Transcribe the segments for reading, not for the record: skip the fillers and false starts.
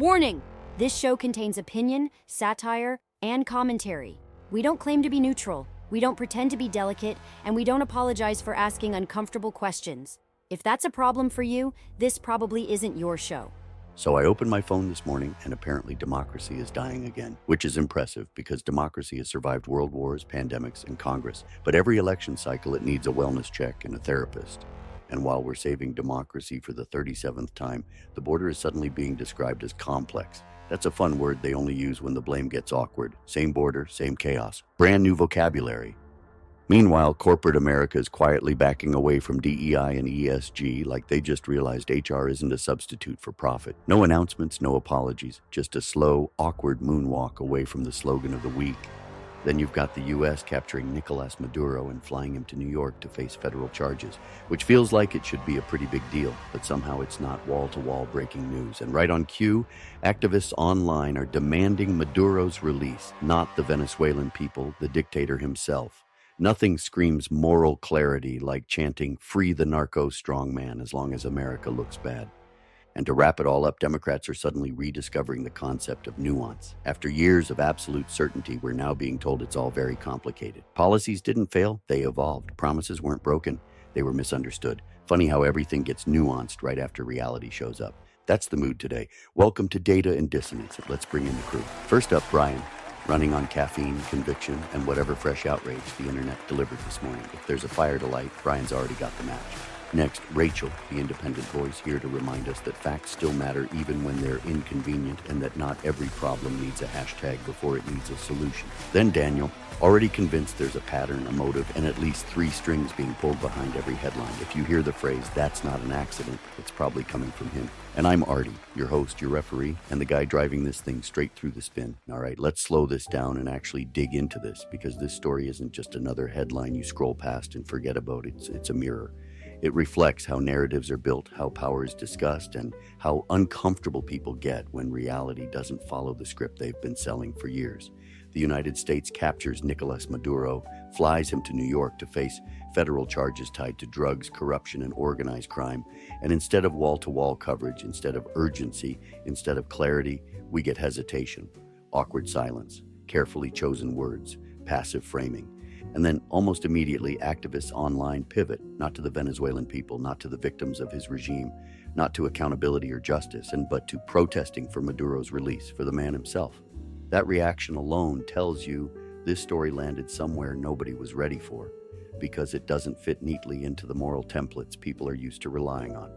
Warning! This show contains opinion, satire, and commentary. We don't claim to be neutral, we don't pretend to be delicate, and we don't apologize for asking uncomfortable questions. If that's a problem for you, this probably isn't your show. So I opened my phone this morning, and apparently democracy is dying again, which is impressive because democracy has survived world wars, pandemics, and Congress. But every election cycle, it needs a wellness check and a therapist. And while we're saving democracy for the 37th time, the border is suddenly being described as complex. That's a fun word they only use when the blame gets awkward. Same border, same chaos. Brand new vocabulary. Meanwhile, corporate America is quietly backing away from DEI and ESG like they just realized HR isn't a substitute for profit. No announcements, no apologies, just a slow, awkward moonwalk away from the slogan of the week. Then you've got the U.S. capturing Nicolás Maduro and flying him to New York to face federal charges, which feels like it should be a pretty big deal, but somehow it's not wall-to-wall breaking news. And right on cue, activists online are demanding Maduro's release, not the Venezuelan people, the dictator himself. Nothing screams moral clarity like chanting, "Free the narco strongman as long as America looks bad." And to wrap it all up, Democrats are suddenly rediscovering the concept of nuance. After years of absolute certainty, we're now being told it's all very complicated. Policies didn't fail, they evolved. Promises weren't broken, they were misunderstood. Funny how everything gets nuanced right after reality shows up. That's the mood today. Welcome to Data Dissonance. Let's bring in the crew. First up, Brian, running on caffeine, conviction, and whatever fresh outrage the internet delivered this morning. If there's a fire to light, Brian's already got the match. Next, Rachel, the independent voice, here to remind us that facts still matter even when they're inconvenient and that not every problem needs a hashtag before it needs a solution. Then Daniel, already convinced there's a pattern, a motive, and at least 3 strings being pulled behind every headline. If you hear the phrase, "that's not an accident," it's probably coming from him. And I'm Artie, your host, your referee, and the guy driving this thing straight through the spin. All right, let's slow this down and actually dig into this, because this story isn't just another headline you scroll past and forget about. It's a mirror. It reflects how narratives are built, how power is discussed, and how uncomfortable people get when reality doesn't follow the script they've been selling for years. The United States captures Nicolás Maduro, flies him to New York to face federal charges tied to drugs, corruption, and organized crime. And instead of wall-to-wall coverage, instead of urgency, instead of clarity, we get hesitation, awkward silence, carefully chosen words, passive framing. And then almost immediately, activists online pivot, not to the Venezuelan people, not to the victims of his regime, not to accountability or justice, but to protesting for Maduro's release, for the man himself. That reaction alone tells you this story landed somewhere nobody was ready for, because it doesn't fit neatly into the moral templates people are used to relying on.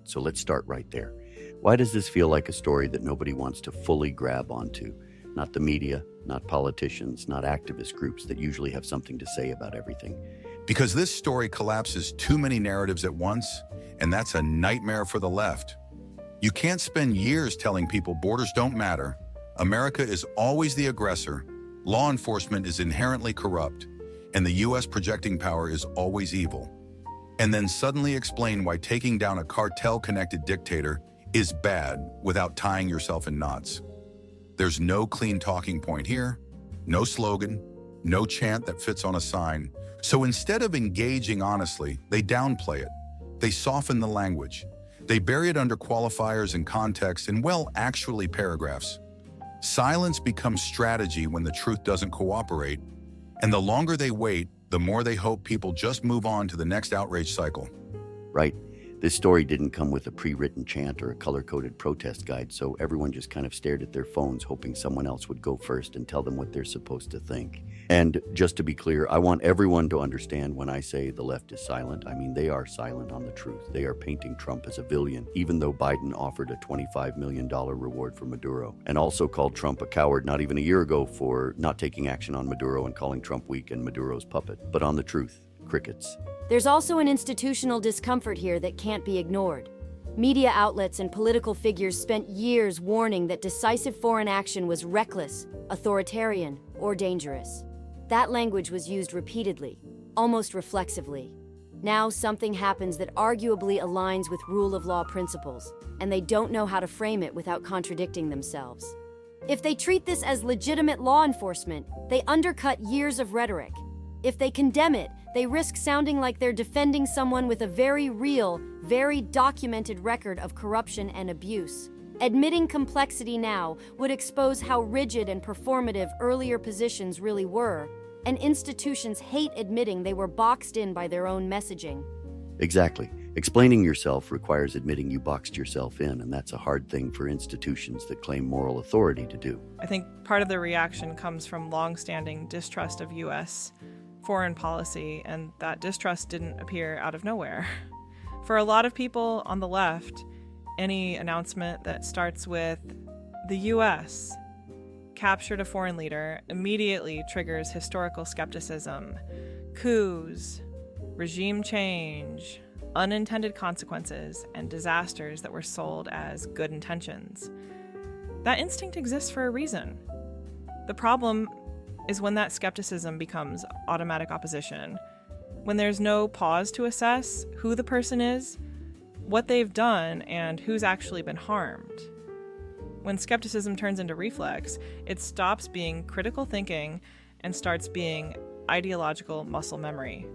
So let's start right there. Why does this feel like a story that nobody wants to fully grab onto? Not the media, not politicians, not activist groups that usually have something to say about everything. Because this story collapses too many narratives at once, and that's a nightmare for the left. You can't spend years telling people borders don't matter, America is always the aggressor, law enforcement is inherently corrupt, and the U.S. projecting power is always evil. And then suddenly explain why taking down a cartel-connected dictator is bad without tying yourself in knots. There's no clean talking point here, no slogan, no chant that fits on a sign. So instead of engaging honestly, they downplay it. They soften the language. They bury it under qualifiers and context and, well, actually paragraphs. Silence becomes strategy when the truth doesn't cooperate. And the longer they wait, the more they hope people just move on to the next outrage cycle. Right. This story didn't come with a pre-written chant or a color-coded protest guide, so everyone just kind of stared at their phones, hoping someone else would go first and tell them what they're supposed to think. And just to be clear, I want everyone to understand when I say the left is silent, I mean they are silent on the truth. They are painting Trump as a villain, even though Biden offered a $25 million reward for Maduro, and also called Trump a coward not even a year ago for not taking action on Maduro and calling Trump weak and Maduro's puppet. But on the truth, crickets. There's also an institutional discomfort here that can't be ignored. Media outlets and political figures spent years warning that decisive foreign action was reckless, authoritarian, or dangerous. That language was used repeatedly, almost reflexively. Now something happens that arguably aligns with rule of law principles, and they don't know how to frame it without contradicting themselves. If they treat this as legitimate law enforcement, they undercut years of rhetoric. If they condemn it, they risk sounding like they're defending someone with a very real, very documented record of corruption and abuse. Admitting complexity now would expose how rigid and performative earlier positions really were, and institutions hate admitting they were boxed in by their own messaging. Exactly. Explaining yourself requires admitting you boxed yourself in, and that's a hard thing for institutions that claim moral authority to do. I think part of the reaction comes from long-standing distrust of U.S. foreign policy, and that distrust didn't appear out of nowhere. For a lot of people on the left, any announcement that starts with the U.S. captured a foreign leader immediately triggers historical skepticism, coups, regime change, unintended consequences, and disasters that were sold as good intentions. That instinct exists for a reason. The problem is when that skepticism becomes automatic opposition, when there's no pause to assess who the person is, what they've done, and who's actually been harmed. When skepticism turns into reflex, it stops being critical thinking and starts being ideological muscle memory.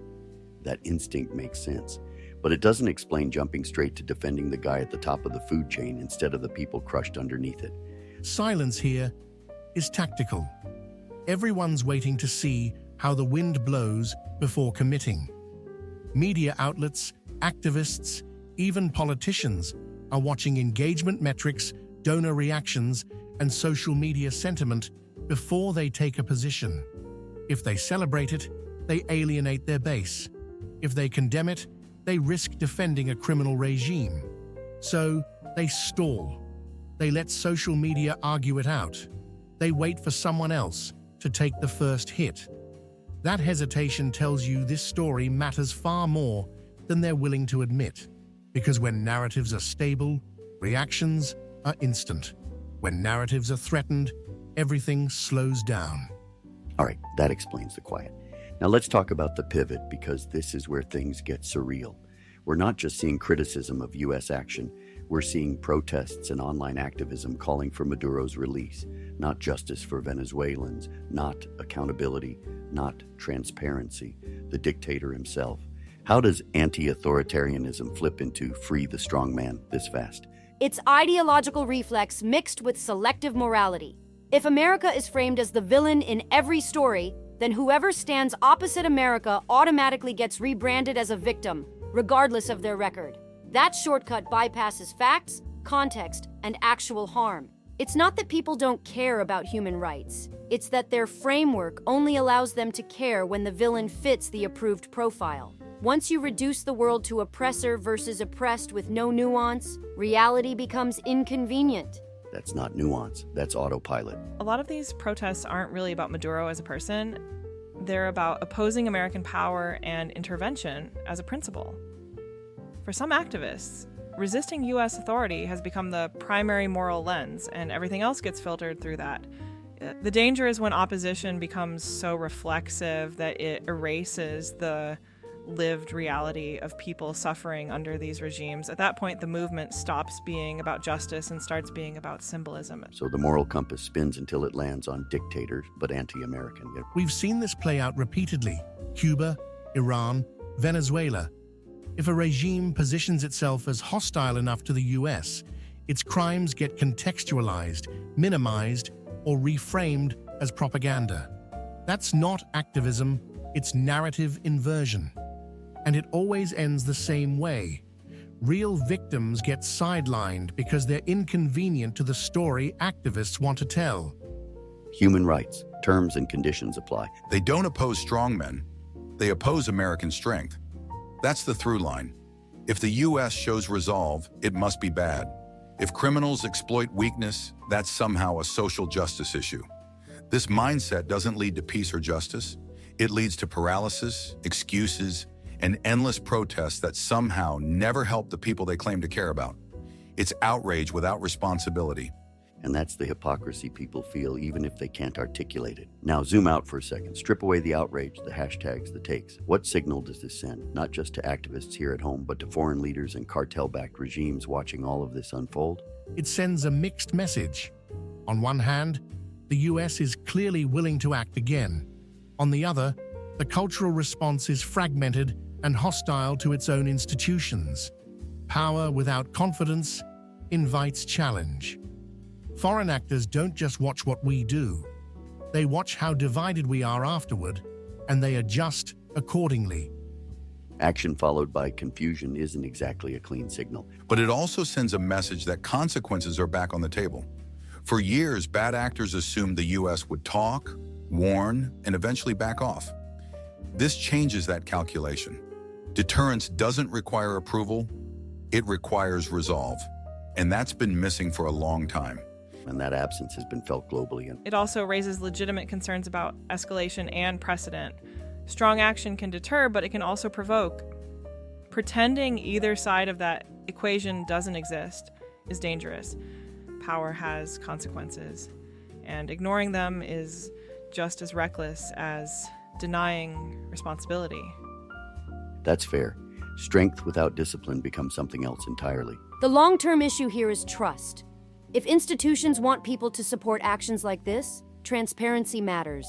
That instinct makes sense, but it doesn't explain jumping straight to defending the guy at the top of the food chain instead of the people crushed underneath it. Silence here is tactical. Everyone's waiting to see how the wind blows before committing. Media outlets, activists, even politicians are watching engagement metrics, donor reactions, and social media sentiment before they take a position. If they celebrate it, they alienate their base. If they condemn it, they risk defending a criminal regime. So they stall. They let social media argue it out. They wait for someone else to take the first hit. That hesitation tells you this story matters far more than they're willing to admit. Because when narratives are stable, reactions are instant. When narratives are threatened, everything slows down. All right, that explains the quiet. Now let's talk about the pivot, because this is where things get surreal. We're not just seeing criticism of U.S. action, we're seeing protests and online activism calling for Maduro's release, not justice for Venezuelans, not accountability, not transparency, the dictator himself. How does anti-authoritarianism flip into free the strongman this fast? It's ideological reflex mixed with selective morality. If America is framed as the villain in every story, then whoever stands opposite America automatically gets rebranded as a victim, regardless of their record. That shortcut bypasses facts, context, and actual harm. It's not that people don't care about human rights. It's that their framework only allows them to care when the villain fits the approved profile. Once you reduce the world to oppressor versus oppressed with no nuance, reality becomes inconvenient. That's not nuance, that's autopilot. A lot of these protests aren't really about Maduro as a person. They're about opposing American power and intervention as a principle. For some activists, resisting U.S. authority has become the primary moral lens, and everything else gets filtered through that. The danger is when opposition becomes so reflexive that it erases the lived reality of people suffering under these regimes. At that point, the movement stops being about justice and starts being about symbolism. So the moral compass spins until it lands on dictators, but anti-American. We've seen this play out repeatedly. Cuba, Iran, Venezuela. If a regime positions itself as hostile enough to the U.S., its crimes get contextualized, minimized, or reframed as propaganda. That's not activism, it's narrative inversion. And it always ends the same way. Real victims get sidelined because they're inconvenient to the story activists want to tell. Human rights, terms and conditions apply. They don't oppose strongmen. They oppose American strength. That's the through line. If the U.S. shows resolve, it must be bad. If criminals exploit weakness, that's somehow a social justice issue. This mindset doesn't lead to peace or justice. It leads to paralysis, excuses, and endless protests that somehow never help the people they claim to care about. It's outrage without responsibility. And that's the hypocrisy people feel even if they can't articulate it. Now zoom out for a second. Strip away the outrage, the hashtags, the takes. What signal does this send? Not just to activists here at home, but to foreign leaders and cartel-backed regimes watching all of this unfold? It sends a mixed message. On one hand, the U.S. is clearly willing to act again. On the other, the cultural response is fragmented and hostile to its own institutions. Power without confidence invites challenge. Foreign actors don't just watch what we do. They watch how divided we are afterward, and they adjust accordingly. Action followed by confusion isn't exactly a clean signal. But it also sends a message that consequences are back on the table. For years, bad actors assumed the U.S. would talk, warn, and eventually back off. This changes that calculation. Deterrence doesn't require approval, it requires resolve. And that's been missing for a long time. And that absence has been felt globally. It also raises legitimate concerns about escalation and precedent. Strong action can deter, but it can also provoke. Pretending either side of that equation doesn't exist is dangerous. Power has consequences, and ignoring them is just as reckless as denying responsibility. That's fair. Strength without discipline becomes something else entirely. The long-term issue here is trust. If institutions want people to support actions like this, transparency matters.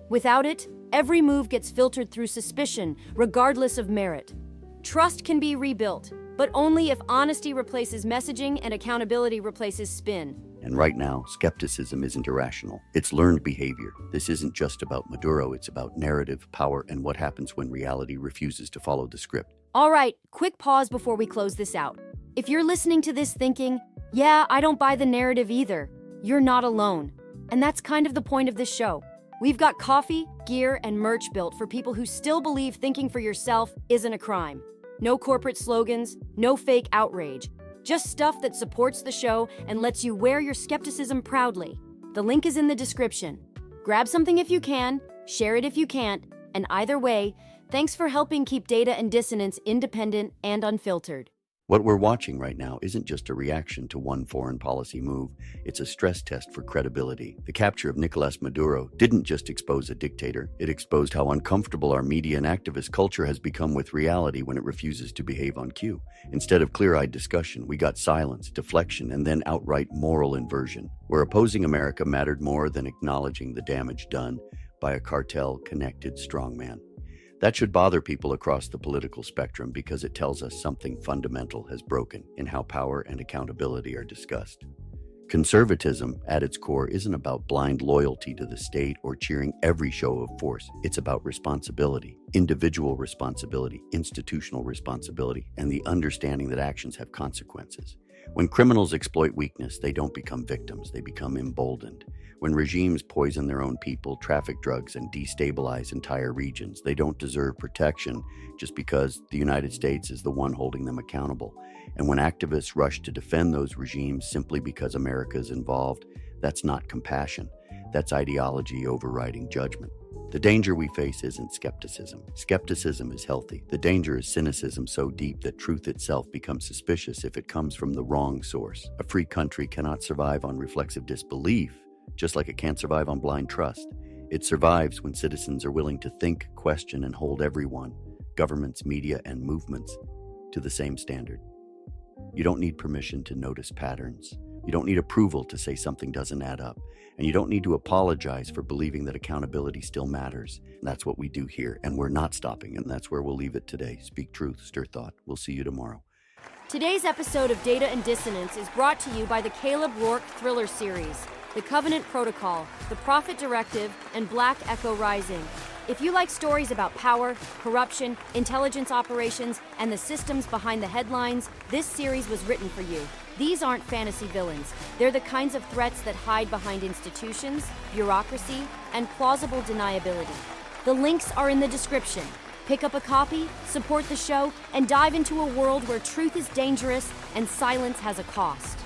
Without it, every move gets filtered through suspicion, regardless of merit. Trust can be rebuilt, but only if honesty replaces messaging and accountability replaces spin. And right now, skepticism isn't irrational. It's learned behavior. This isn't just about Maduro, it's about narrative, power, and what happens when reality refuses to follow the script. All right, quick pause before we close this out. If you're listening to this thinking, yeah, I don't buy the narrative either, you're not alone. And that's kind of the point of this show. We've got coffee, gear, and merch built for people who still believe thinking for yourself isn't a crime. No corporate slogans, no fake outrage. Just stuff that supports the show and lets you wear your skepticism proudly. The link is in the description. Grab something if you can, share it if you can't, and either way, thanks for helping keep Data and Dissonance independent and unfiltered. What we're watching right now isn't just a reaction to one foreign policy move, it's a stress test for credibility. The capture of Nicolás Maduro didn't just expose a dictator, it exposed how uncomfortable our media and activist culture has become with reality when it refuses to behave on cue. Instead of clear-eyed discussion, we got silence, deflection, and then outright moral inversion, where opposing America mattered more than acknowledging the damage done by a cartel-connected strongman. That should bother people across the political spectrum because it tells us something fundamental has broken in how power and accountability are discussed. Conservatism, at its core, isn't about blind loyalty to the state or cheering every show of force. It's about responsibility, individual responsibility, institutional responsibility, and the understanding that actions have consequences. When criminals exploit weakness, they don't become victims, they become emboldened. When regimes poison their own people, traffic drugs, and destabilize entire regions, they don't deserve protection just because the United States is the one holding them accountable. And when activists rush to defend those regimes simply because America is involved, that's not compassion. That's ideology overriding judgment. The danger we face isn't skepticism. Skepticism is healthy. The danger is cynicism so deep that truth itself becomes suspicious if it comes from the wrong source. A free country cannot survive on reflexive disbelief, just like it can't survive on blind trust. It survives when citizens are willing to think, question, and hold everyone, governments, media, and movements, to the same standard. You don't need permission to notice patterns. You don't need approval to say something doesn't add up. And you don't need to apologize for believing that accountability still matters. And that's what we do here, and we're not stopping, and that's where we'll leave it today. Speak truth, stir thought. We'll see you tomorrow. Today's episode of Data and Dissonance is brought to you by the Caleb Rourke thriller series, The Covenant Protocol, The Prophet Directive, and Black Echo Rising. If you like stories about power, corruption, intelligence operations, and the systems behind the headlines, this series was written for you. These aren't fantasy villains. They're the kinds of threats that hide behind institutions, bureaucracy, and plausible deniability. The links are in the description. Pick up a copy, support the show, and dive into a world where truth is dangerous and silence has a cost.